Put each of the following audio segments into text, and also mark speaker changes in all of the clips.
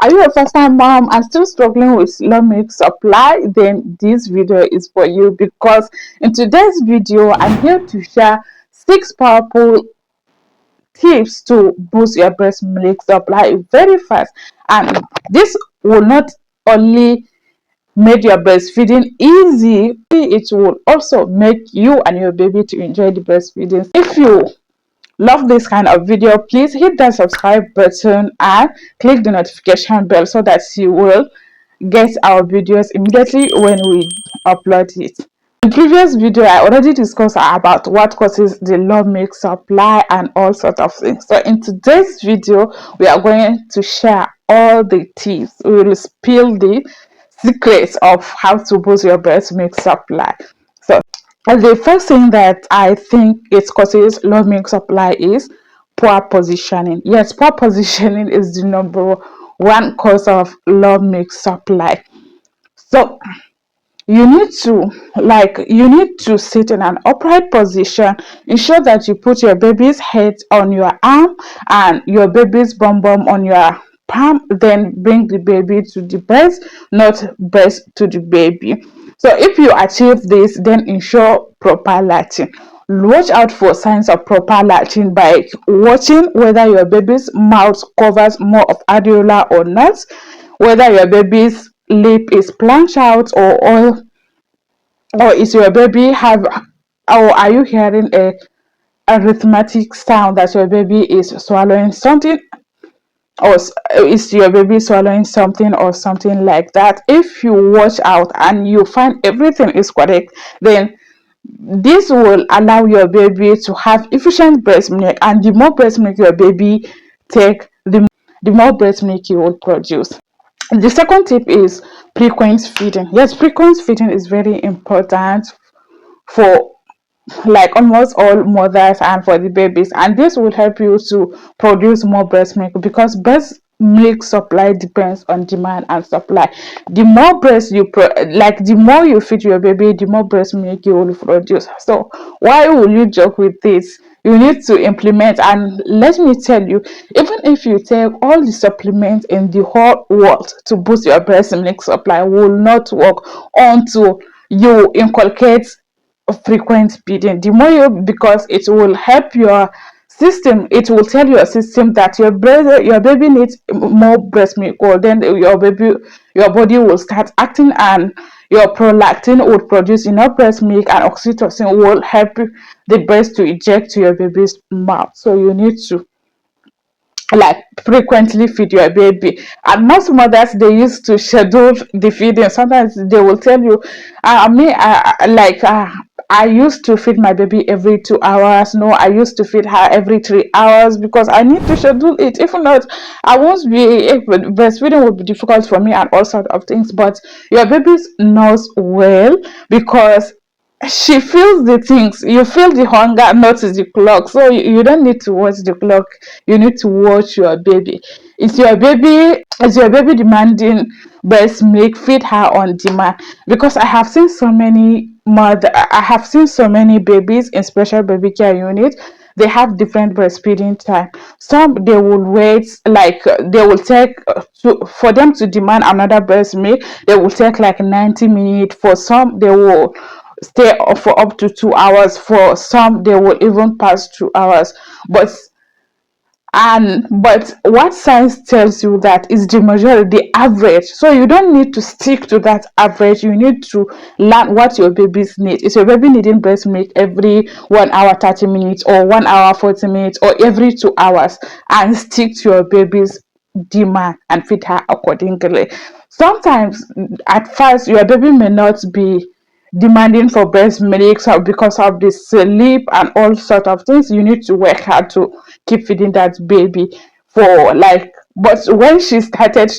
Speaker 1: Are you a first-time mom and still struggling with low milk supply? Then this video is for you, because in today's video, I'm here to share 6 powerful tips to boost your breast milk supply very fast. And this will not only make your breastfeeding easy, it will also make you and your baby to enjoy the breastfeeding. If you love this kind of video, please hit that subscribe button and click the notification bell so that you will get our videos immediately when we upload it. In previous video, I already discussed about what causes the low milk supply and all sorts of things. So in today's video, we are going to share all the tips. We will spill the secrets of how to boost your breast milk supply. So the first thing that I think it causes low milk supply is poor positioning. Yes, poor positioning is the number one cause of low milk supply. So you need to sit in an upright position. Ensure that you put your baby's head on your arm and your baby's bum bum on your palm. Then bring the baby to the breast, not breast to the baby. So if you achieve this, then ensure proper latching. Watch out for signs of proper latching by watching whether your baby's mouth covers more of areola or not, whether your baby's lip is planched out, or is your baby have, or are you hearing a arithmetic sound that your baby is swallowing something, or is your baby swallowing something or something like that. If you watch out and you find everything is correct, then this will allow your baby to have efficient breast milk, and the more breast milk your baby take, the more breast milk you will produce. The second tip is frequent feeding. Yes, frequent feeding is very important for like almost all mothers and for the babies, and this will help you to produce more breast milk, because breast milk supply depends on demand and supply. The more breast the more you feed your baby, the more breast milk you will produce. So why will you joke with this? You need to implement, and let me tell you, even if you take all the supplements in the whole world to boost your breast milk supply, will not work until you inculcate frequent feeding. The more you, because it will help your system, it will tell your system that your baby needs more breast milk, or then your body will start acting, and your prolactin will produce enough breast milk, and oxytocin will help the breast to eject to your baby's mouth. So you need to like frequently feed your baby. And most mothers, they used to schedule the feeding. Sometimes they will tell you, I used to feed my baby every 2 hours. No, I used to feed her every 3 hours, because I need to schedule it. If not, I won't be able, breastfeeding will be difficult for me and all sorts of things. But your baby knows well, because she feels the things. You feel the hunger, not the clock. So you don't need to watch the clock, you need to watch your baby. Is your baby demanding breast milk, feed her on demand. Because I have seen so many babies in special baby care unit. They have different breastfeeding time. Some, they will wait, they will take for them to demand another breast milk, they will take like 90 minutes. For some, they will stay for up to 2 hours. For some, they will even pass 2 hours. But what science tells you that is the majority, the average. So you don't need to stick to that average. You need to learn what your baby's need. Is your baby needing breast milk every 1 hour 30 minutes, or 1 hour 40 minutes, or every 2 hours? And stick to your baby's demand and feed her accordingly. Sometimes at first your baby may not be demanding for breast milk, so because of the sleep and all sort of things, you need to work hard to keep feeding that baby for like. But when she started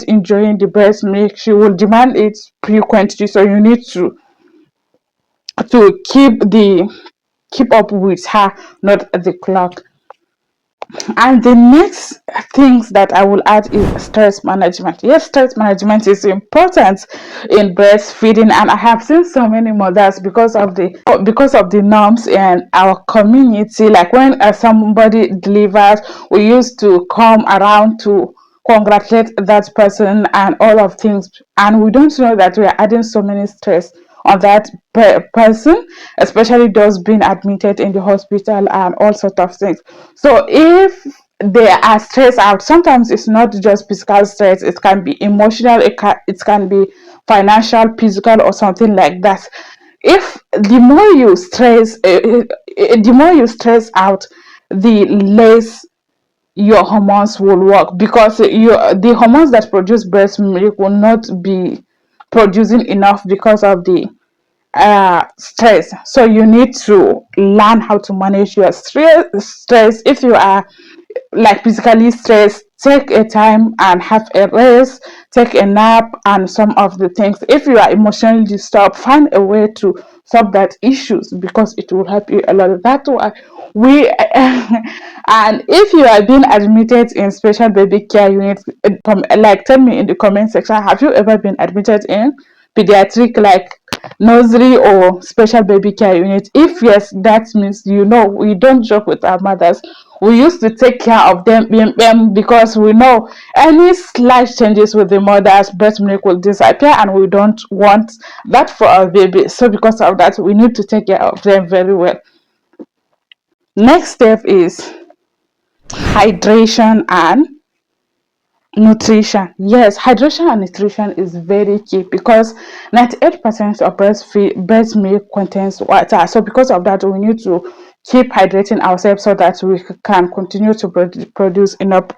Speaker 1: enjoying the breast milk, she will demand it frequently. So you need to keep up with her, not the clock. And the next things that I will add is stress management. Yes, stress management is important in breastfeeding, and I have seen so many mothers, because of the norms in our community. Like when somebody delivers, we used to come around to congratulate that person and all of things, and we don't know that we are adding so many stress on that person, especially those being admitted in the hospital and all sort of things. So if they are stressed out, sometimes it's not just physical stress, it can be emotional, it can be financial, physical, or something like that. If the more you stress, the more you stress out, the less your hormones will work, because the hormones that produce breast milk will not be producing enough because of the stress. So you need to learn how to manage your stress. If you are like physically stressed, take a time and have a rest, take a nap, and some of the things. If you are emotionally disturbed, find a way to solve that issues, because it will help you a lot. That's why we and if you are being admitted in special baby care unit, like tell me in the comment section, have you ever been admitted in pediatric, like nursery or special baby care unit? If yes, that means we don't joke with our mothers. We used to take care of them, because we know any slight changes with the mother's breast milk will disappear, and we don't want that for our baby. So because of that, we need to take care of them very well. Next step is hydration and nutrition. Yes, hydration and nutrition is very key, because 98% of breast milk contains water. So because of that, we need to keep hydrating ourselves so that we can continue to produce enough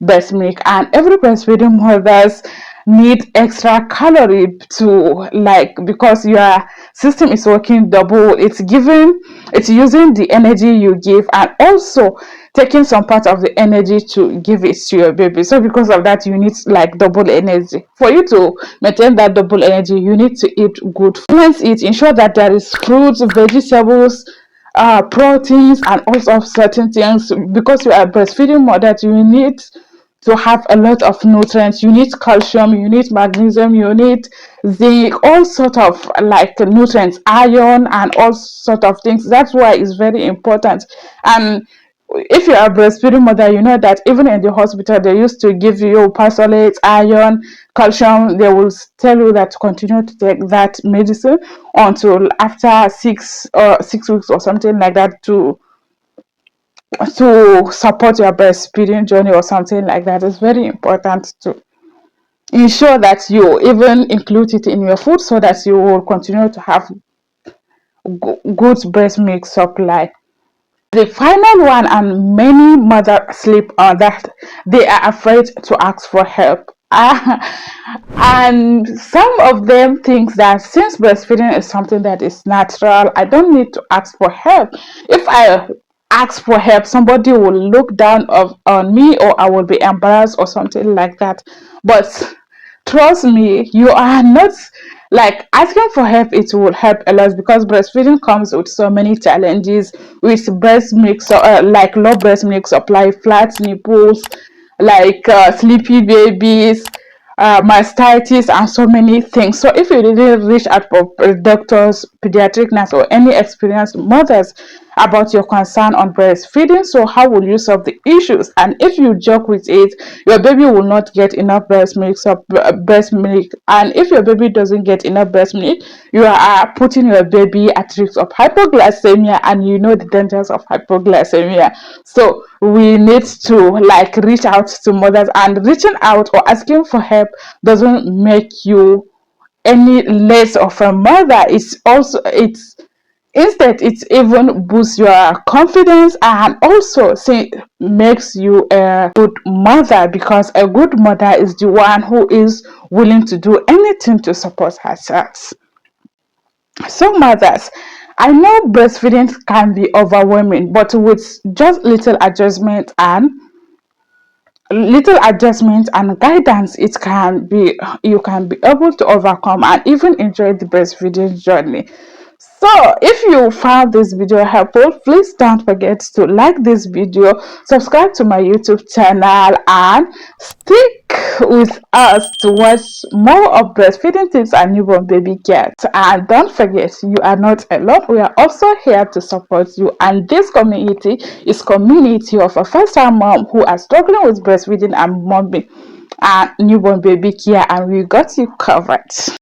Speaker 1: breast milk. And every breastfeeding mothers need extra calorie to, like, because your system is working double. It's using the energy you give, and also taking some part of the energy to give it to your baby. So because of that, you need like double energy. For you to maintain that double energy, you need to eat good food. Ensure that there is fruits, vegetables, proteins, and also certain things. Because you are a breastfeeding mother, you need to have a lot of nutrients. You need calcium, you need magnesium, you need zinc, all sort of like nutrients, iron, and all sort of things. That's why it's very important. And if you are a breastfeeding mother, you know that even in the hospital, they used to give you pasolate, iron, calcium. They will tell you that continue to take that medicine until after 6 weeks or something like that, to support your breastfeeding journey or something like that. It's very important to ensure that you even include it in your food, so that you will continue to have good breast milk supply. The final one, and many mothers sleep on that, they are afraid to ask for help. And some of them think that since breastfeeding is something that is natural, I don't need to ask for help. If I ask for help, somebody will look down on me, or I will be embarrassed or something like that. But trust me, you are not, like, asking for help. It will help a lot, because breastfeeding comes with so many challenges, with breast milk, so like low breast milk supply, flat nipples, like sleepy babies, mastitis, and so many things. So if you didn't reach out for doctors, pediatric nurse, or any experienced mothers about your concern on breastfeeding, so how will you solve the issues? And if you joke with it, your baby will not get enough breast milk. And if your baby doesn't get enough breast milk, you are putting your baby at risk of hypoglycemia, and you know the dangers of hypoglycemia. So we need to like reach out to mothers, and reaching out or asking for help doesn't make you any less of a mother. It's instead, it even boosts your confidence, and also makes you a good mother, because a good mother is the one who is willing to do anything to support her child. So mothers, I know breastfeeding can be overwhelming, but with just little adjustments and guidance, you can be able to overcome and even enjoy the breastfeeding journey. So if you found this video helpful, please don't forget to like this video, subscribe to my YouTube channel, and stick with us to watch more of breastfeeding tips and newborn baby care. And don't forget, you are not alone. We are also here to support you, and this community is community of a first-time mom who are struggling with breastfeeding and momming. and newborn baby care, and we got you covered.